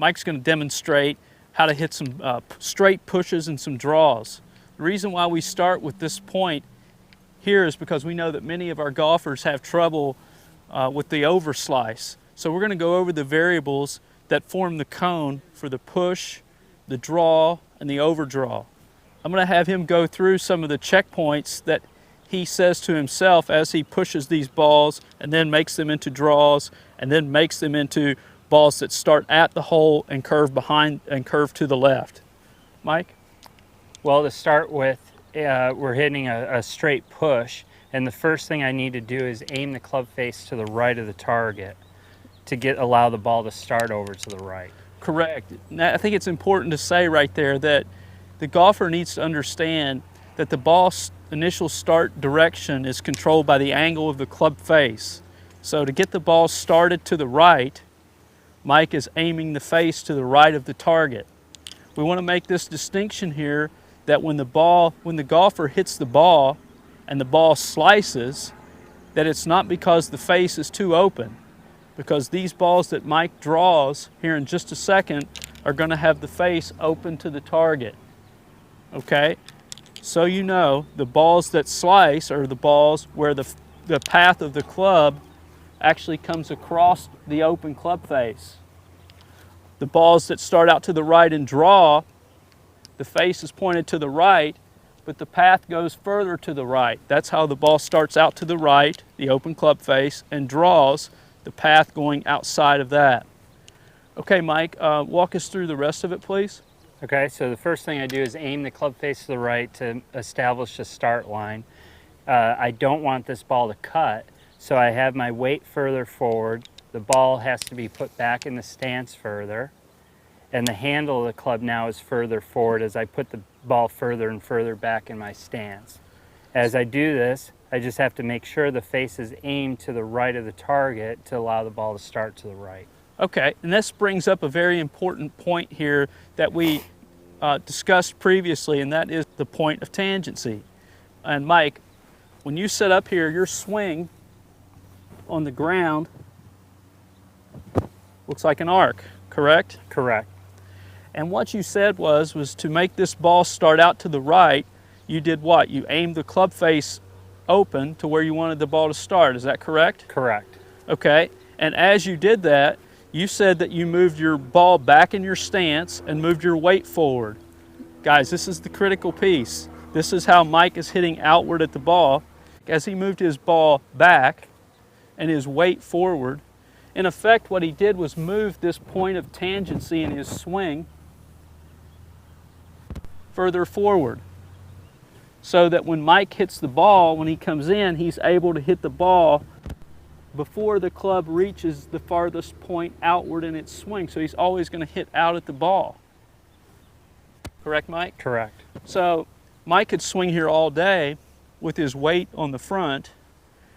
Mike's going to demonstrate how to hit some straight pushes and some draws. The reason why we start with this point here is because we know that many of our golfers have trouble with the overslice. So we're going to go over the variables that form the cone for the push, the draw, and the overdraw. I'm going to have him go through some of the checkpoints that he says to himself as he pushes these balls and then makes them into draws and then makes them into balls that start at the hole and curve behind and curve to the left. Mike? Well, to start with, we're hitting a straight push, and the first thing I need to do is aim the club face to the right of the target to allow the ball to start over to the right. Correct. Now, I think it's important to say right there that the golfer needs to understand that the ball's initial start direction is controlled by the angle of the club face. So to get the ball started to the right, Mike is aiming the face to the right of the target. We want to make this distinction here that when the golfer hits the ball and the ball slices, that it's not because the face is too open, because these balls that Mike draws here in just a second are going to have the face open to the target. Okay? So you know, the balls that slice are the balls where the path of the club actually comes across the open club face. The balls that start out to the right and draw, the face is pointed to the right, but the path goes further to the right. That's how the ball starts out to the right, the open club face, and draws, the path going outside of that. Okay, Mike, walk us through the rest of it, please. Okay, so the first thing I do is aim the club face to the right to establish a start line. I don't want this ball to cut, so I have my weight further forward. The ball has to be put back in the stance further, and the handle of the club now is further forward as I put the ball further and further back in my stance. As I do this, I just have to make sure the face is aimed to the right of the target to allow the ball to start to the right. Okay, and this brings up a very important point here that we discussed previously, and that is the point of tangency. And Mike, when you set up here, your swing on the ground looks like an arc, correct? Correct. And what you said was to make this ball start out to the right, you did what? You aimed the club face open to where you wanted the ball to start, is that correct? Correct. Okay, and as you did that, you said that you moved your ball back in your stance and moved your weight forward. Guys, this is the critical piece. This is how Mike is hitting outward at the ball. As he moved his ball back and his weight forward, in effect what he did was move this point of tangency in his swing further forward, so that when Mike hits the ball, when he comes in, he's able to hit the ball before the club reaches the farthest point outward in its swing. So he's always going to hit out at the ball. Correct, Mike? Correct. So Mike could swing here all day with his weight on the front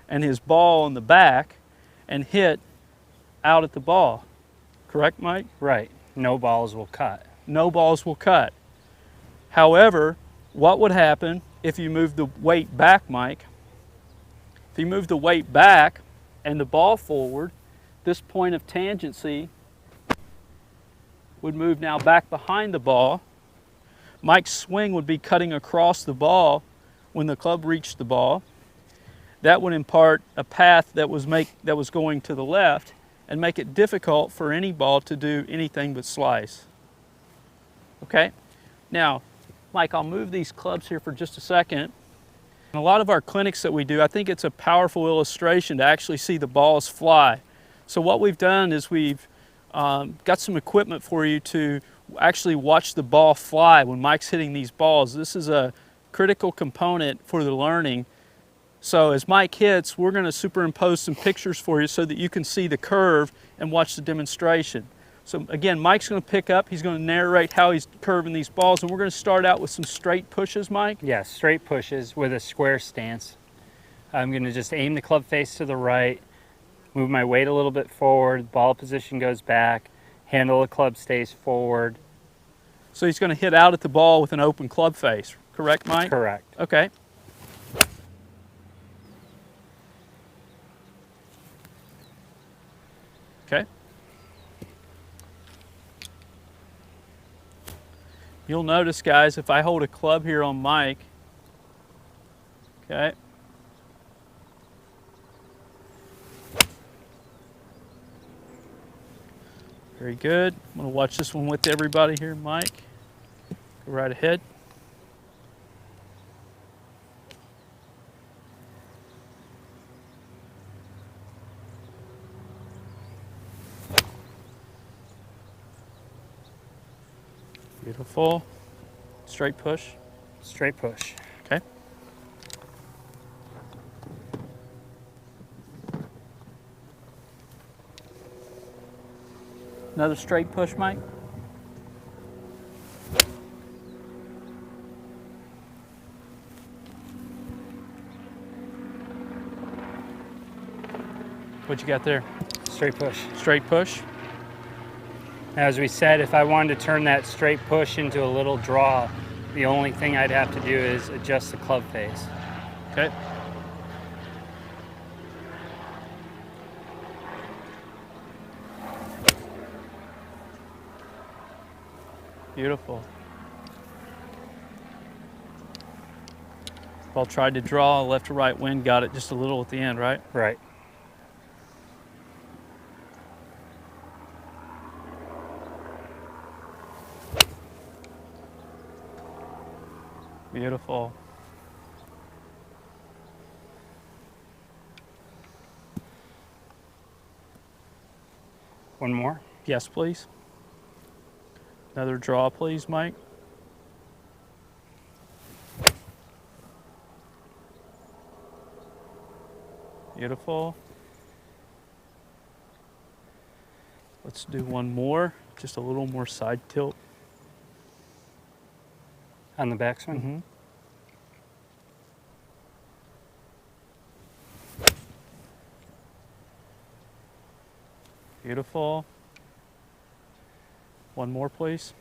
and his ball on the back and hit out at the ball. Correct, Mike? Right. No balls will cut. No balls will cut. However, what would happen if you move the weight back, Mike? If you move the weight back and the ball forward, this point of tangency would move now back behind the ball. Mike's swing would be cutting across the ball when the club reached the ball. That would impart a path that was going to the left and make it difficult for any ball to do anything but slice. Okay? Now, Mike, I'll move these clubs here for just a second. In a lot of our clinics that we do, I think it's a powerful illustration to actually see the balls fly. So what we've done is we've got some equipment for you to actually watch the ball fly when Mike's hitting these balls. This is a critical component for the learning. So as Mike hits, we're going to superimpose some pictures for you so that you can see the curve and watch the demonstration. So again, Mike's going to pick up, he's going to narrate how he's curving these balls, and we're going to start out with some straight pushes, Mike? Yeah, straight pushes with a square stance. I'm going to just aim the club face to the right, move my weight a little bit forward, ball position goes back, handle of the club stays forward. So he's going to hit out at the ball with an open club face, correct, Mike? Correct. Okay. Okay. You'll notice, guys, if I hold a club here on Mike, okay, very good. I'm going to watch this one with everybody here, Mike. Go right ahead. Beautiful. Straight push. Straight push. Okay. Another straight push, Mike. What you got there? Straight push. Straight push. Now, as we said, if I wanted to turn that straight push into a little draw, the only thing I'd have to do is adjust the club face. Okay. Beautiful. Ball tried to draw, left to right wind, got it just a little at the end, right? Right. Beautiful. One more. Yes, please. Another draw, please, Mike. Beautiful. Let's do one more, just a little more side tilt. On the backswing? Mm-hmm. Beautiful. One more, please.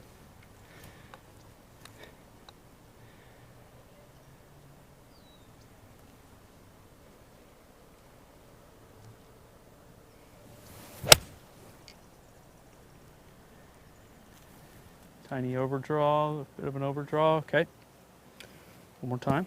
Tiny overdraw, a bit of an overdraw, okay. One more time.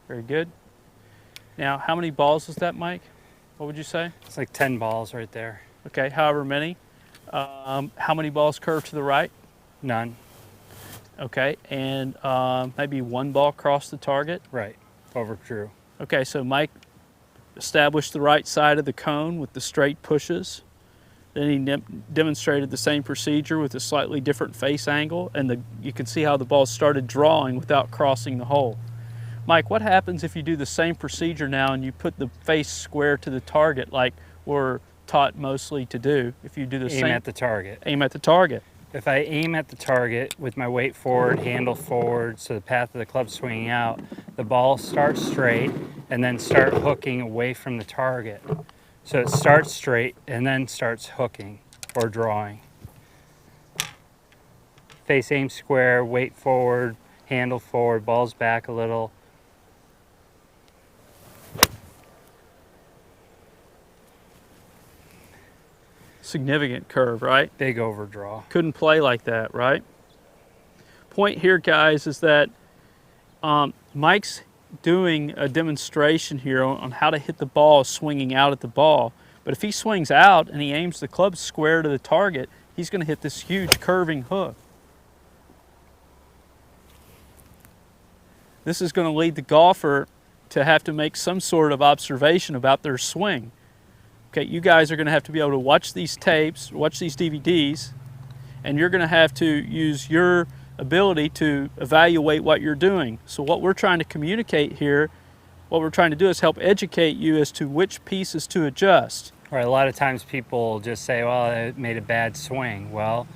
Very good. Now, how many balls is that, Mike? What would you say? It's like 10 balls right there. Okay, however many. How many balls curve to the right? None. Okay, and maybe one ball crossed the target? Right. Overdrew. Okay, so Mike established the right side of the cone with the straight pushes. Then he demonstrated the same procedure with a slightly different face angle, and you can see how the ball started drawing without crossing the hole. Mike, what happens if you do the same procedure now and you put the face square to the target like we're taught mostly to do? If you do the same, Aim at the target. Aim at the target. If I aim at the target with my weight forward, handle forward, so the path of the club swinging out, the ball starts straight and then start hooking away from the target. So it starts straight and then starts hooking or drawing. Face aim square, weight forward, handle forward, ball's back a little. Significant curve, right? Big overdraw. Couldn't play like that, right? Point here, guys, is that Mike's doing a demonstration here on how to hit the ball swinging out at the ball. But if he swings out and he aims the club square to the target, he's going to hit this huge curving hook. This is going to lead the golfer to have to make some sort of observation about their swing. Okay, you guys are going to have to be able to watch these tapes, watch these DVDs, and you're going to have to use your ability to evaluate what you're doing. So what we're trying to communicate here, what we're trying to do is help educate you as to which pieces to adjust. Right, a lot of times people just say, well, I made a bad swing. Well,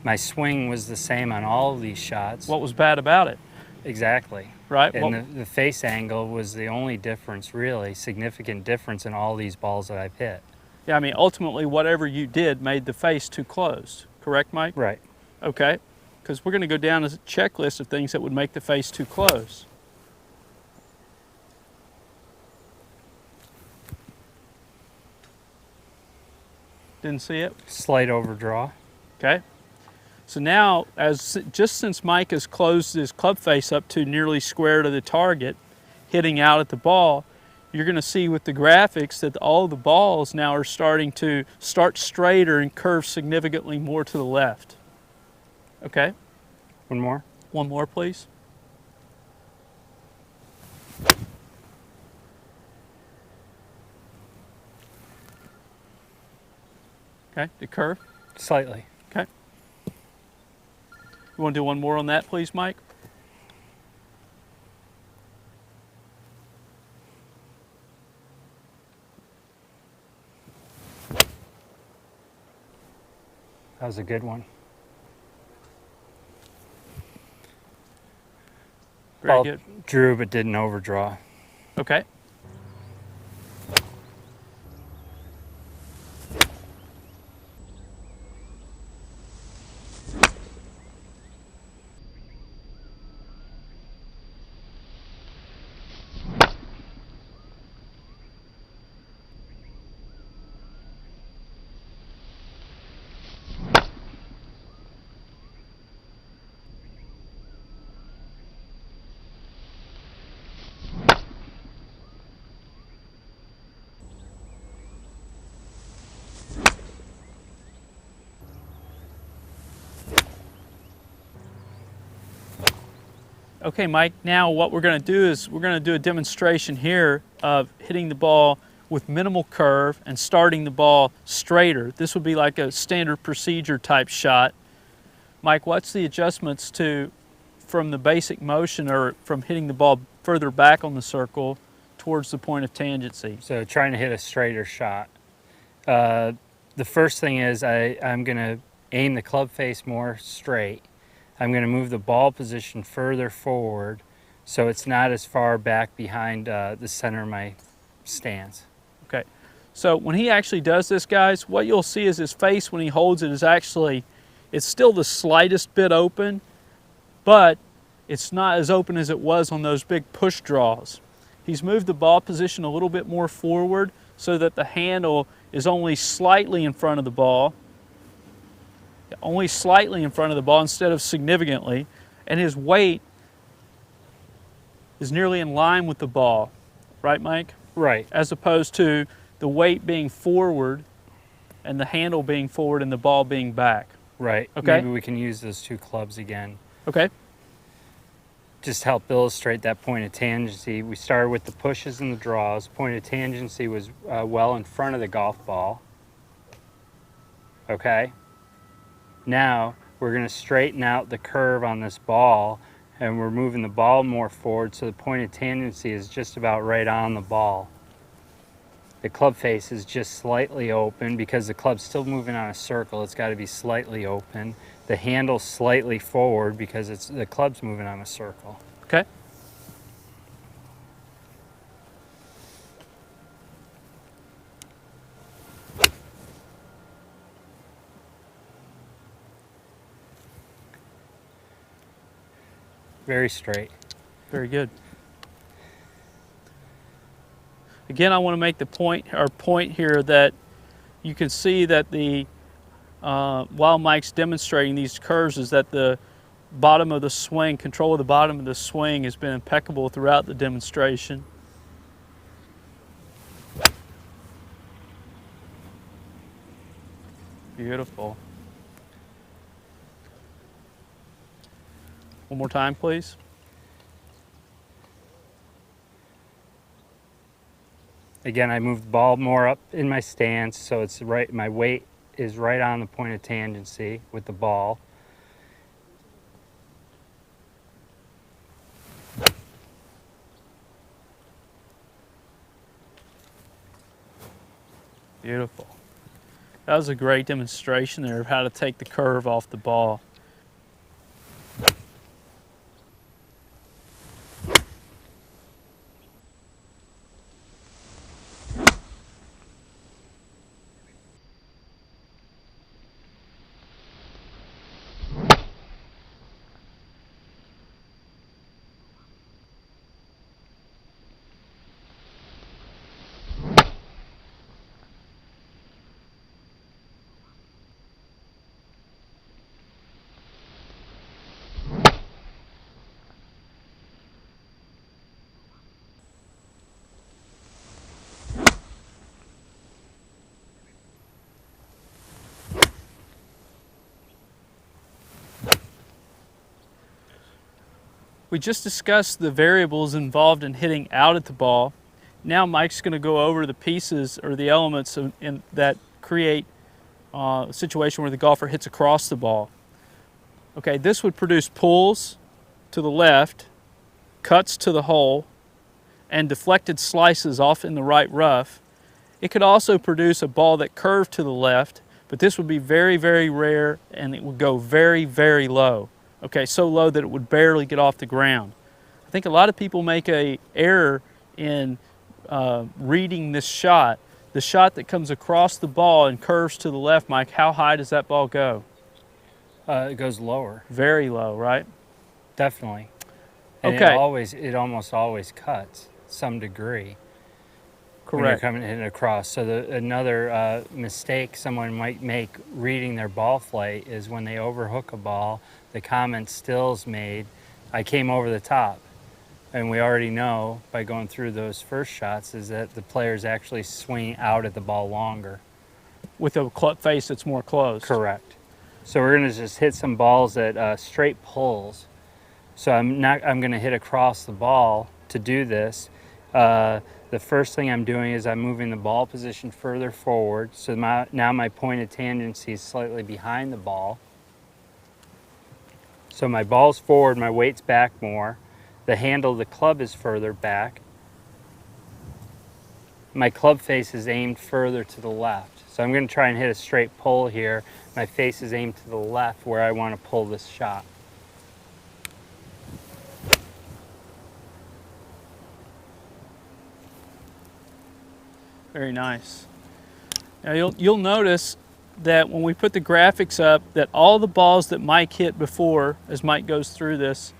my swing was the same on all of these shots. What was bad about it? Exactly. Right. And the face angle was the only difference, really, significant difference in all these balls that I've hit. Yeah, I mean, ultimately, whatever you did made the face too closed. Correct, Mike? Right. Okay. because we're going to go down a checklist of things that would make the face too close. Didn't see it? Slight overdraw. Okay. So now, just since Mike has closed his club face up to nearly square to the target, hitting out at the ball, you're going to see with the graphics that all the balls now are starting to start straighter and curve significantly more to the left. Okay? One more. One more, please. Okay, the curve. Slightly. Okay. You want to do one more on that, please, Mike? That was a good one. Very good. Drew, but didn't overdraw. Okay. Okay, Mike, now what we're going to do is we're going to do a demonstration here of hitting the ball with minimal curve and starting the ball straighter. This would be like a standard procedure type shot. Mike, what's the adjustments from the basic motion or from hitting the ball further back on the circle towards the point of tangency? So trying to hit a straighter shot. The first thing is I'm going to aim the club face more straight. I'm going to move the ball position further forward so it's not as far back behind the center of my stance. Okay, so when he actually does this, guys, what you'll see is his face when he holds it is actually, it's still the slightest bit open, but it's not as open as it was on those big push draws. He's moved the ball position a little bit more forward so that the handle is only slightly in front of the ball. Only slightly in front of the ball instead of significantly, and his weight is nearly in line with the ball, right, Mike? Right. As opposed to the weight being forward and the handle being forward and the ball being back. Right. Okay. Maybe we can use those two clubs again. Okay. Just to help illustrate that point of tangency, we started with the pushes and the draws. Point of tangency was well in front of the golf ball. Okay. Now we're going to straighten out the curve on this ball, and we're moving the ball more forward so the point of tangency is just about right on the ball. The club face is just slightly open because the club's still moving on a circle. It's got to be slightly open. The handle's slightly forward because the club's moving on a circle. Okay. Very straight. Very good. Again, I want to make the point here that you can see that while Mike's demonstrating these curves, is that the bottom of the swing, control of the bottom of the swing has been impeccable throughout the demonstration. Beautiful. One more time, please. Again, I moved the ball more up in my stance, so it's right. My weight is right on the point of tangency with the ball. Beautiful. That was a great demonstration there of how to take the curve off the ball. We just discussed the variables involved in hitting out at the ball. Now Mike's going to go over the pieces or the elements that create a situation where the golfer hits across the ball. Okay, this would produce pulls to the left, cuts to the hole, and deflected slices off in the right rough. It could also produce a ball that curved to the left, but this would be very, very rare, and it would go very, very low. Okay, so low that it would barely get off the ground. I think a lot of people make an error in reading this shot. The shot that comes across the ball and curves to the left, Mike, how high does that ball go? It goes lower. Very low, right? Definitely. And Okay. It almost always cuts some degree. When Correct. you're hitting across. So another mistake someone might make reading their ball flight is when they overhook a ball, the comment Stills made, I came over the top. And we already know by going through those first shots is that the player's actually swinging out at the ball longer. With a face that's more closed. Correct. So we're going to just hit some balls at straight pulls. So I'm going to hit across the ball to do this. The first thing I'm doing is I'm moving the ball position further forward. So now my point of tangency is slightly behind the ball. So my ball's forward, my weight's back more. The handle of the club is further back. My club face is aimed further to the left. So I'm going to try and hit a straight pull here. My face is aimed to the left where I want to pull this shot. Very nice. Now you'll notice that when we put the graphics up, that all the balls that Mike hit before, as Mike goes through this,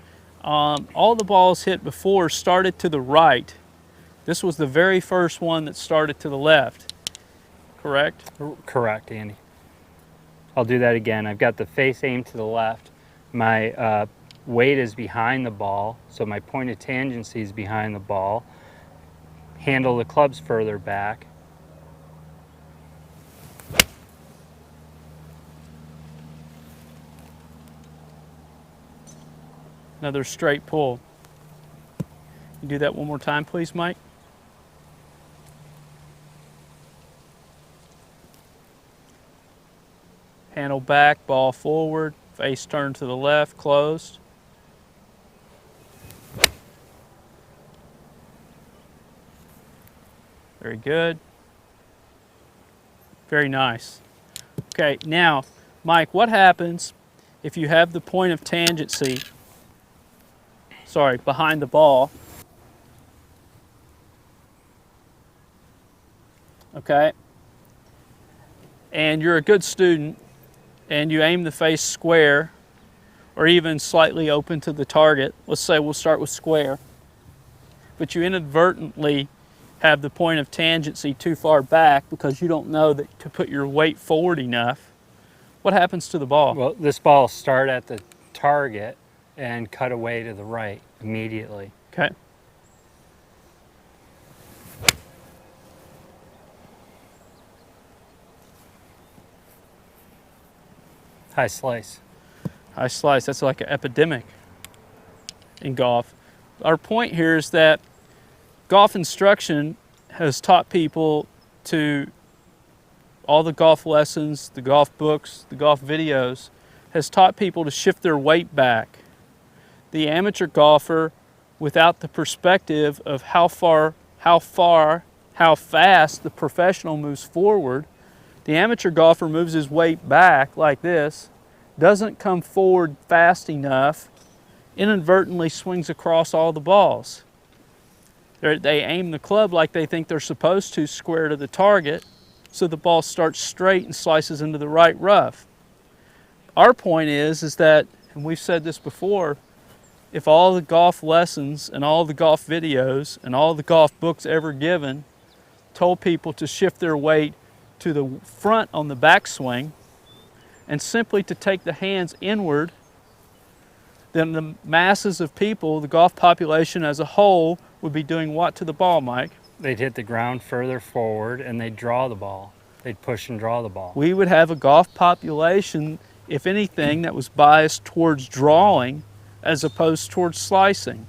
all the balls hit before started to the right. This was the very first one that started to the left. Correct? Correct, Andy. I'll do that again. I've got the face aimed to the left. My weight is behind the ball, so my point of tangency is behind the ball. Handle the club's further back. Another straight pull. You do that one more time, please, Mike. Handle back, ball forward, face turned to the left, closed. Very good. Very nice. Okay, now, Mike, what happens if you have the point of tangency, behind the ball, okay, and you're a good student, and you aim the face square, or even slightly open to the target. Let's say we'll start with square, but you inadvertently have the point of tangency too far back because you don't know that to put your weight forward enough. What happens to the ball? Well, this ball will start at the target and cut away to the right immediately. Okay. High slice. High slice, that's like an epidemic in golf. Our point here is that golf instruction has taught people to, all the golf lessons, the golf books, the golf videos, has taught people to shift their weight back. The amateur golfer, without the perspective of how fast the professional moves forward, the amateur golfer moves his weight back like this, doesn't come forward fast enough, inadvertently swings across all the balls. They aim the club like they think they're supposed to, square to the target, so the ball starts straight and slices into the right rough. Our point is that, and we've said this before, if all the golf lessons and all the golf videos and all the golf books ever given told people to shift their weight to the front on the backswing and simply to take the hands inward, then the masses of people, the golf population as a whole, would be doing what to the ball, Mike? They'd hit the ground further forward and they'd draw the ball. They'd push and draw the ball. We would have a golf population, if anything, that was biased towards drawing as opposed towards slicing.